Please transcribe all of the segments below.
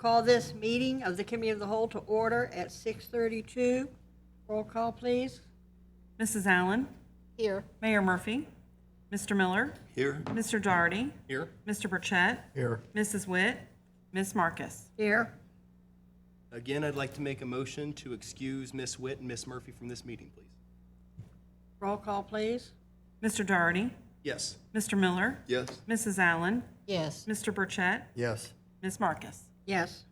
call this meeting of the Committee of the Whole to order at 6:32. Roll call, please. Mrs. Allen, Here. Mayor Murphy, Mr. Miller, Here. Mr. Doherty, Here. Mr. Burchett, Here. Mrs. Witt, Ms. Marcus. Here. Again, I'd like to make a motion to excuse Miss Witt and Miss Murphy from this meeting, please. Roll call, please. Mr. Doherty, Yes. Mr. Miller, Yes. Mrs. Allen, Yes. Mr. Burchett, Yes. Ms. Marcus. Yes.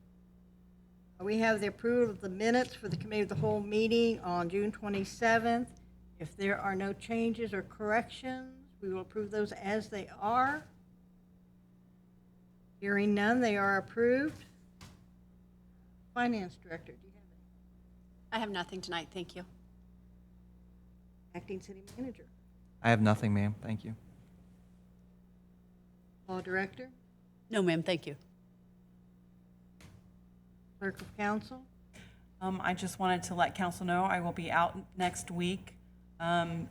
We have the approval of the minutes for the Committee of the Whole meeting on June 27th. If there are no changes or corrections, we will approve those as they are. Hearing none, they are approved. Finance Director, do you have any? I have nothing tonight, thank you. Acting City Manager? I have nothing, ma'am. Thank you. Law Director? No, ma'am, thank you. Clerk of Council? I just wanted to let council know I will be out next week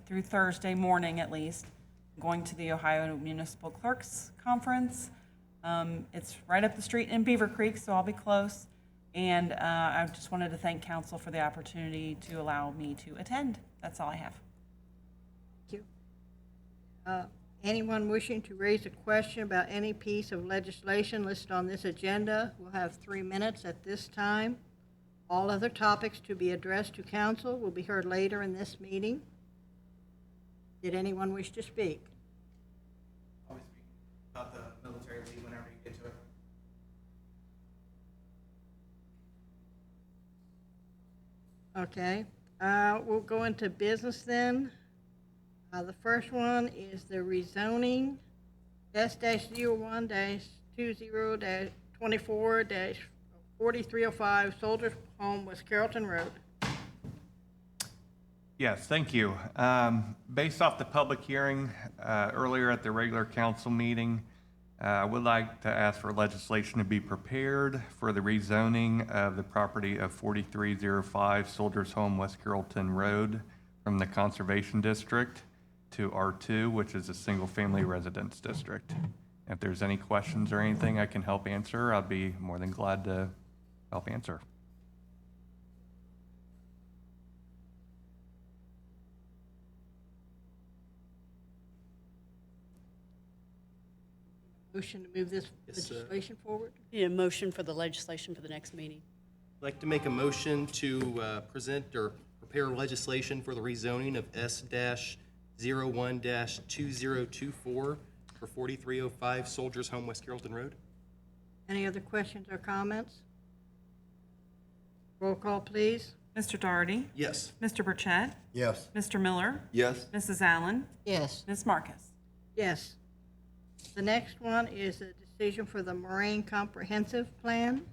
through Thursday morning at least, going to the Ohio Municipal Clerks Conference. It's right up the street in Beaver Creek, so I'll be close. And I just wanted to thank council for the opportunity to allow me to attend. That's all I have. Thank you. Anyone wishing to raise a question about any piece of legislation listed on this agenda will have 3 minutes at this time. All other topics to be addressed to council will be heard later in this meeting. Did anyone wish to speak? I'll be speaking about the military leave whenever you get to it. Okay, we'll go into business then. The first one is the rezoning, S-01-20-24-4305 Soldiers Home, West Carrollton Road. Yes, thank you. Based off the public hearing earlier at the regular council meeting, I would like to ask for legislation to be prepared for the rezoning of the property of 4305 Soldiers Home, West Carrollton Road from the Conservation District to R2, which is a single-family residence district. If there's any questions or anything I can help answer, I'd be more than glad to help answer. Motion to move this Yes, legislation forward? Need a motion for the legislation for the next meeting. I'd like to make a motion to present or prepare legislation for the rezoning of S-01-2024 for 4305 Soldiers Home, West Carrollton Road. Any other questions or comments? Roll call, please. Mr. Doherty, Yes. Mr. Burchett, Yes. Mr. Miller, Yes. Mrs. Allen, Yes. Ms. Marcus. Yes. The next one is a decision for the Moraine Comprehensive Plan.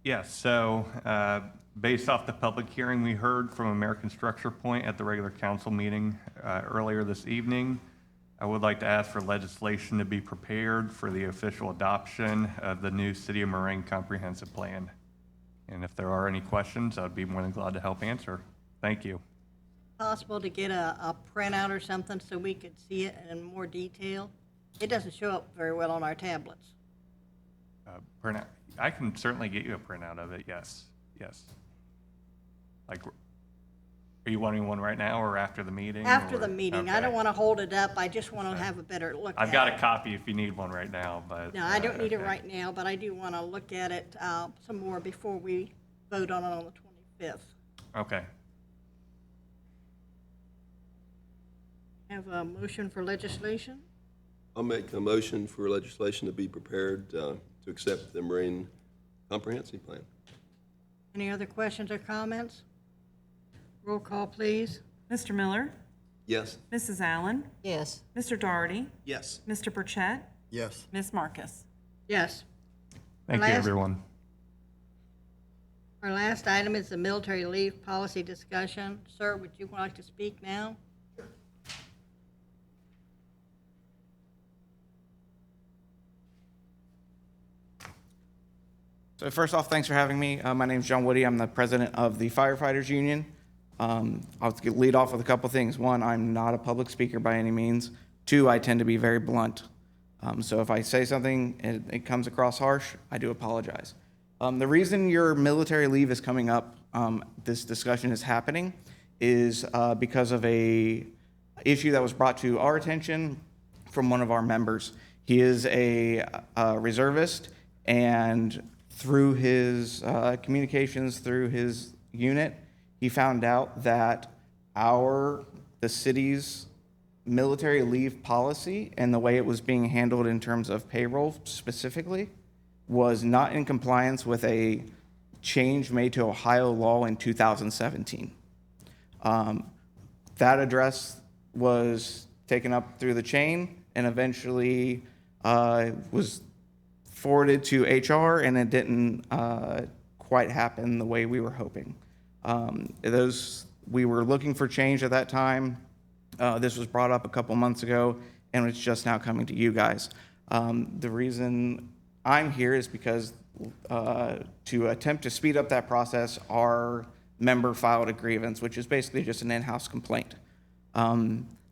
Yes, so based off the public hearing we heard from American Structure Point at the regular council meeting earlier this evening, I would like to ask for legislation to be prepared for the official adoption of the new City of Moraine Comprehensive Plan. And if there are any questions, I'd be more than glad to help answer. Thank you. Possible to get a printout or something so we could see it in more detail? It doesn't show up very well on our tablets. Printout. I can certainly get you a printout of it, yes, yes. Like, are you wanting one right now or after the meeting? After or- the meeting. I okay. don't want to hold it up. I just want to have a better look at it. I've got a copy if you need one right now, but. No, I don't need it okay. right now, but I do want to look at it some more before we vote on it on the 25th. Okay. Have a motion for legislation? I'll make a motion for legislation to be prepared to accept the Marine Comprehensive Plan. Any other questions or comments? Roll call, please. Mr. Miller, Yes. Mrs. Allen, Yes. Mr. Doherty, Yes. Mr. Burchett, Yes. Ms. Marcus. Yes. Thank you, Last- everyone. Our last item is the military leave policy discussion. Sir, would you like to speak now? So first off, thanks for having me. My name's John Woody. I'm the president of the Firefighters Union. I'll lead off with a couple things. One, I'm not a public speaker by any means. Two, I tend to be very blunt. So if I say something and it comes across harsh, I do apologize. The reason your military leave is coming up, this discussion is happening, is because of a issue that was brought to our attention from one of our members. He is a reservist, and through his communications through his unit, he found out that the city's military leave policy and the way it was being handled in terms of payroll specifically was not in compliance with a change made to Ohio law in 2017. That address was taken up through the chain and eventually was forwarded to HR, and it didn't quite happen the way we were hoping. We were looking for change at that time. This was brought up a couple months ago, and it's just now coming to you guys. The reason I'm here is because to attempt to speed up that process, our member filed a grievance, which is basically just an in-house complaint.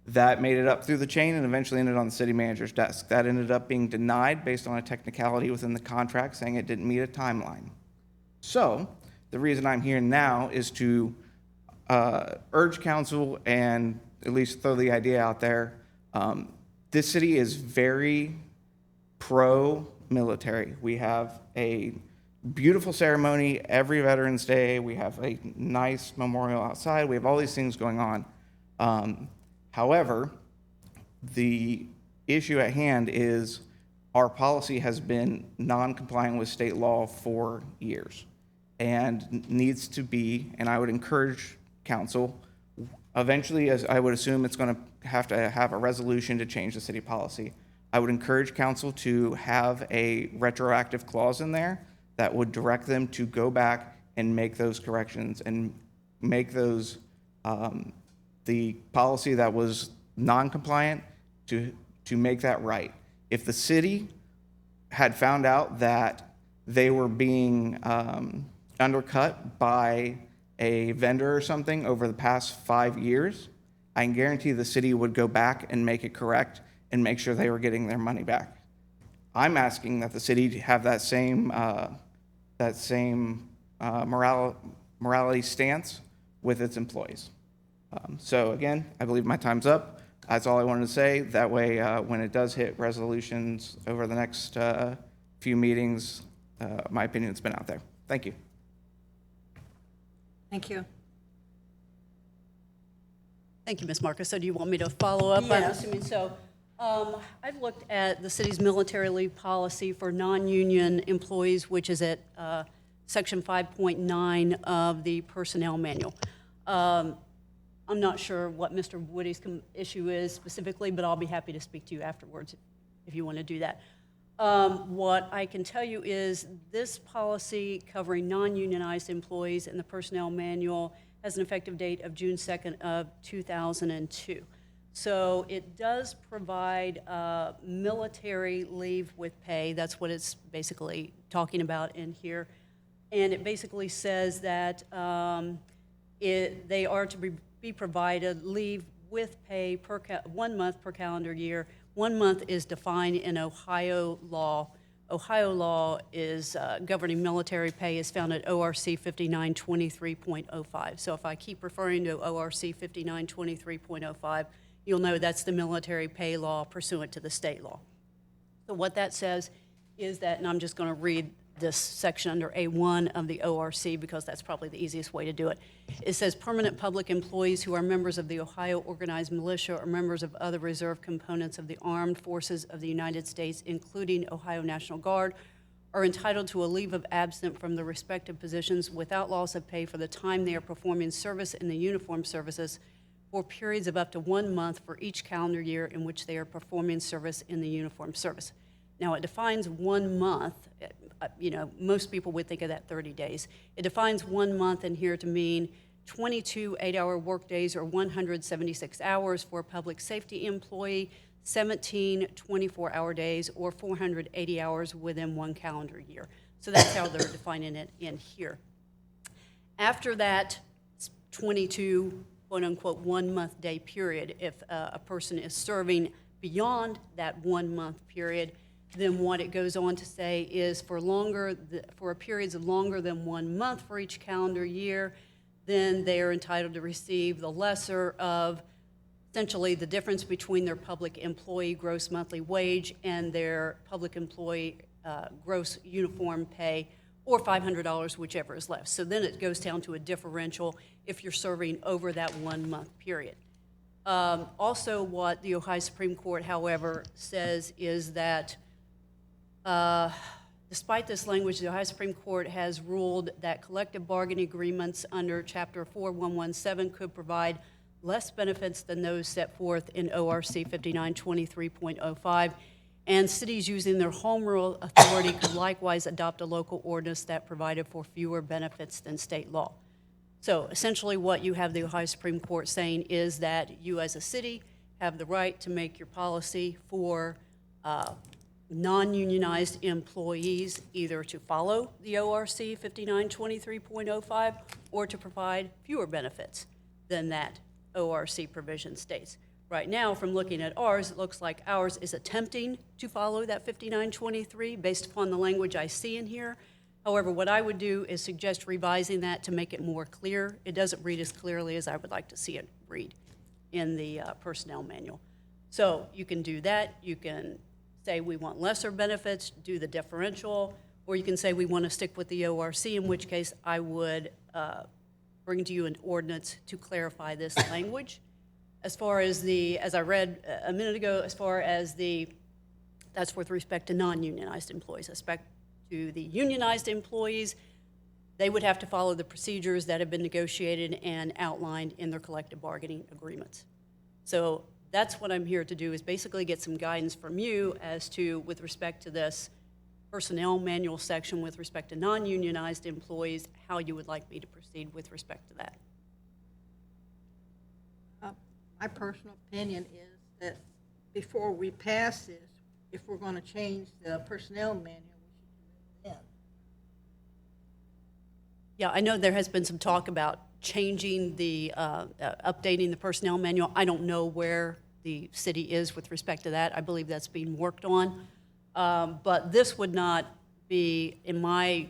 That made it up through the chain and eventually ended on the city manager's desk. That ended up being denied based on a technicality within the contract saying it didn't meet a timeline. So the reason I'm here now is to urge council and at least throw the idea out there. This city is very pro-military. We have a beautiful ceremony every Veterans Day. We have a nice memorial outside. We have all these things going on. However, the issue at hand is our policy has been non-compliant with state law for years and needs to be, and I would encourage council, eventually, as I would assume it's going to have a resolution to change the city policy. I would encourage council to have a retroactive clause in there that would direct them to go back and make those corrections and make those, the policy that was non-compliant to make that right. If the city had found out that they were being undercut by a vendor or something over the past 5 years, I can guarantee the city would go back and make it correct and make sure they were getting their money back. I'm asking that the city have that same morality stance with its employees. So again, I believe my time's up. That's all I wanted to say. That way, when it does hit resolutions over the next few meetings, my opinion's been out there. Thank you. Thank you. Thank you, Ms. Marcus. So do you want me to follow up? Yes. I've looked at the city's military leave policy for non-union employees, which is at section 5.9 of the personnel manual. I'm not sure what Mr. Woody's issue is specifically, but I'll be happy to speak to you afterwards if you want to do that. What I can tell you is this policy covering non-unionized employees in the personnel manual has an effective date of June 2nd of 2002. So it does provide military leave with pay. That's what it's basically talking about in here. And it basically says that they are to be provided leave with pay per 1 month per calendar year. 1 month is defined in Ohio law. Ohio law is governing military pay is found at ORC 5923.05. So if I keep referring to ORC 5923.05, you'll know that's the military pay law pursuant to the state law. So what that says is that, and I'm just going to read this section under A1 of the ORC because that's probably the easiest way to do it. It says permanent public employees who are members of the Ohio Organized Militia or members of other reserve components of the Armed Forces of the United States, including Ohio National Guard, are entitled to a leave of absence from the respective positions without loss of pay for the time they are performing service in the uniformed services for periods of up to 1 month for each calendar year in which they are performing service in the uniformed service. Now, it defines 1 month. Most people would think of that 30 days. It defines 1 month in here to mean 22 8-hour workdays or 176 hours for a public safety employee, 17 24-hour days or 480 hours within 1 calendar year. So that's how they're defining it in here. After that 22 quote-unquote 1 month day period, if a person is serving beyond that 1 month period, then what it goes on to say is for periods of longer than 1 month for each calendar year, then they are entitled to receive the lesser of essentially the difference between their public employee gross monthly wage and their public employee gross uniform pay, or $500, whichever is left. So then it goes down to a differential if you're serving over that 1 month period. Also, what the Ohio Supreme Court, however, says is that despite this language, the Ohio Supreme Court has ruled that collective bargaining agreements under Chapter 4117 could provide less benefits than those set forth in ORC 5923.05, and cities using their home rule authority could likewise adopt a local ordinance that provided for fewer benefits than state law. So essentially what you have the Ohio Supreme Court saying is that you as a city have the right to make your policy for non-unionized employees either to follow the ORC 5923.05 or to provide fewer benefits than that ORC provision states. Right now, from looking at ours, it looks like ours is attempting to follow that 5923 based upon the language I see in here. However, what I would do is suggest revising that to make it more clear. It doesn't read as clearly as I would like to see it read in the personnel manual. So you can do that. You can say we want lesser benefits, do the differential, or you can say we want to stick with the ORC, in which case I would bring to you an ordinance to clarify this language. As far as as I read a minute ago, as far as that's with respect to non-unionized employees. Respect to the unionized employees, they would have to follow the procedures that have been negotiated and outlined in their collective bargaining agreements. So that's what I'm here to do, is basically get some guidance from you as to, with respect to this personnel manual section with respect to non-unionized employees, how you would like me to proceed with respect to that. My personal opinion is that before we pass this, if we're going to change the personnel manual, we should do it then. Yeah, I know there has been some talk about changing updating the personnel manual. I don't know where the city is with respect to that. I believe that's being worked on. But this would not be, in my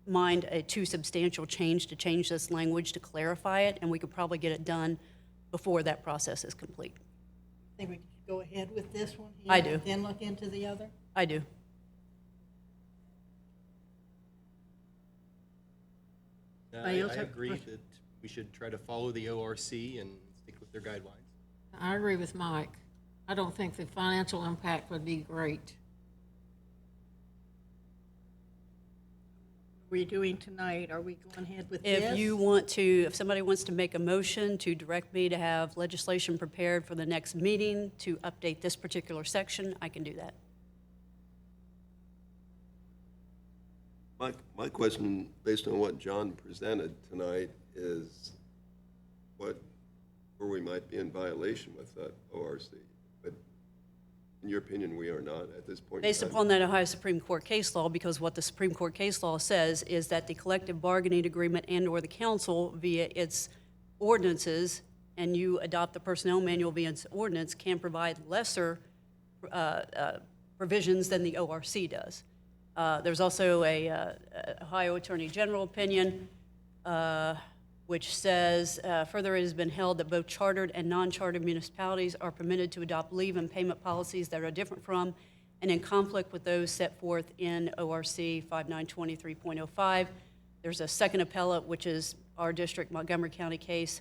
mind, a too substantial change to change this language to clarify it, and we could probably get it done before that process is complete. Think we could go ahead with this one here? I do. And then look into the other? I do. I Anybody else have a agree question? that we should try to follow the ORC and stick with their guidelines. I agree with Mike. I don't think the financial impact would be great. What are we doing tonight? Are we going ahead with this? If somebody wants to make a motion to direct me to have legislation prepared for the next meeting to update this particular section, I can do that. My question, based on what John presented tonight, is where we might be in violation with that ORC. But in your opinion, we are not at this point in Based time? upon that Ohio Supreme Court case law, because what the Supreme Court case law says is that the collective bargaining agreement and/or the council via its ordinances, and you adopt the personnel manual via its ordinance, can provide lesser provisions than the ORC does. There's also a Ohio Attorney General opinion which says, further it has been held that both chartered and non-chartered municipalities are permitted to adopt leave and payment policies that are different from and in conflict with those set forth in ORC 5923.05. There's a second appellate, which is our district, Montgomery County case,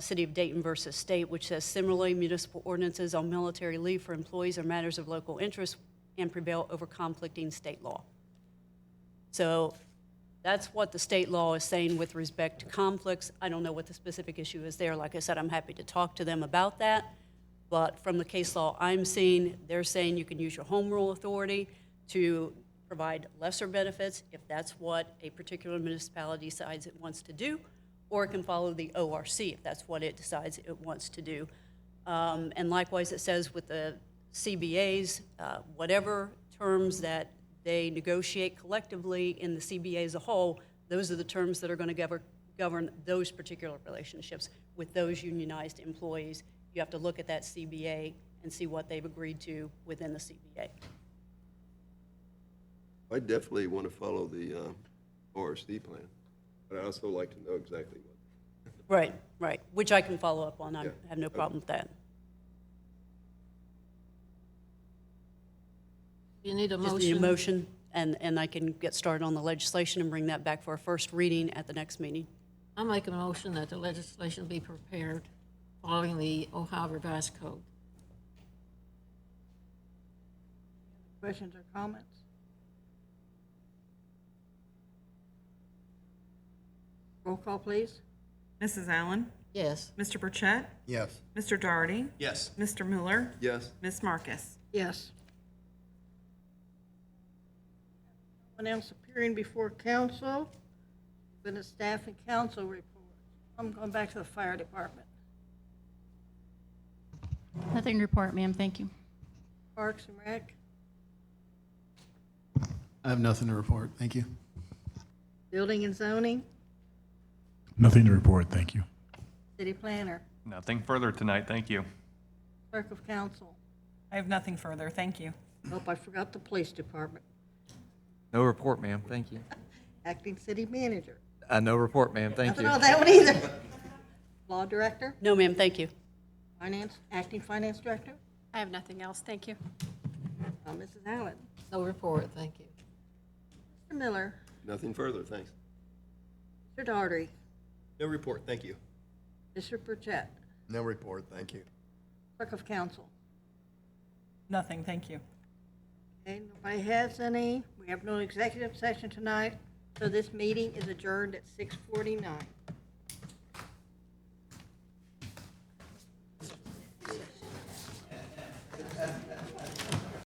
City of Dayton versus State, which says similarly municipal ordinances on military leave for employees are matters of local interest and prevail over conflicting state law. So that's what the state law is saying with respect to conflicts. I don't know what the specific issue is there. Like I said, I'm happy to talk to them about that. But from the case law I'm seeing, they're saying you can use your home rule authority to provide lesser benefits if that's what a particular municipality decides it wants to do, or it can follow the ORC if that's what it decides it wants to do. And likewise, it says with the CBAs, whatever terms that they negotiate collectively in the CBA as a whole, those are the terms that are going to govern those particular relationships with those unionized employees. You have to look at that CBA and see what they've agreed to within the CBA. I definitely want to follow the ORC plan, but I also like to know exactly what. Right, which I can follow up on. I Yeah. have no problem with that. You need a Just need a motion. motion, and I can get started on the legislation and bring that back for a first reading at the next meeting. I make a motion that the legislation be prepared following the Ohio Revised Code. Questions or comments? Roll call, please. Mrs. Allen? Yes. Mr. Burchett? Yes. Mr. Doherty? Yes. Mr. Miller? Yes, Ms. Marcus? Yes. No one else appearing before council. Been a staff and council report. I'm going back to the fire department. Nothing to report, ma'am. Thank you. Parks and Rec, I have nothing to report. Thank you. building and zoning, Nothing to report, thank you. city planner, Nothing further tonight, thank you. clerk of council. I have nothing further, thank you. Nope, I forgot the police department. No report, ma'am, thank you. Acting city manager. No report, ma'am, thank Nothing you. on that one either. Law director, No, ma'am, thank you. finance, acting finance director, I have nothing else. Thank you. Mrs. Allen, No report, thank you. Mr. Miller, nothing further, thanks. Mr. Daugherty, No report, thank you. Mr. Burchett, No report. Thank you. clerk of council. Nothing, thank you. Okay, nobody has any. We have no executive session tonight, so this meeting is adjourned at 6:49.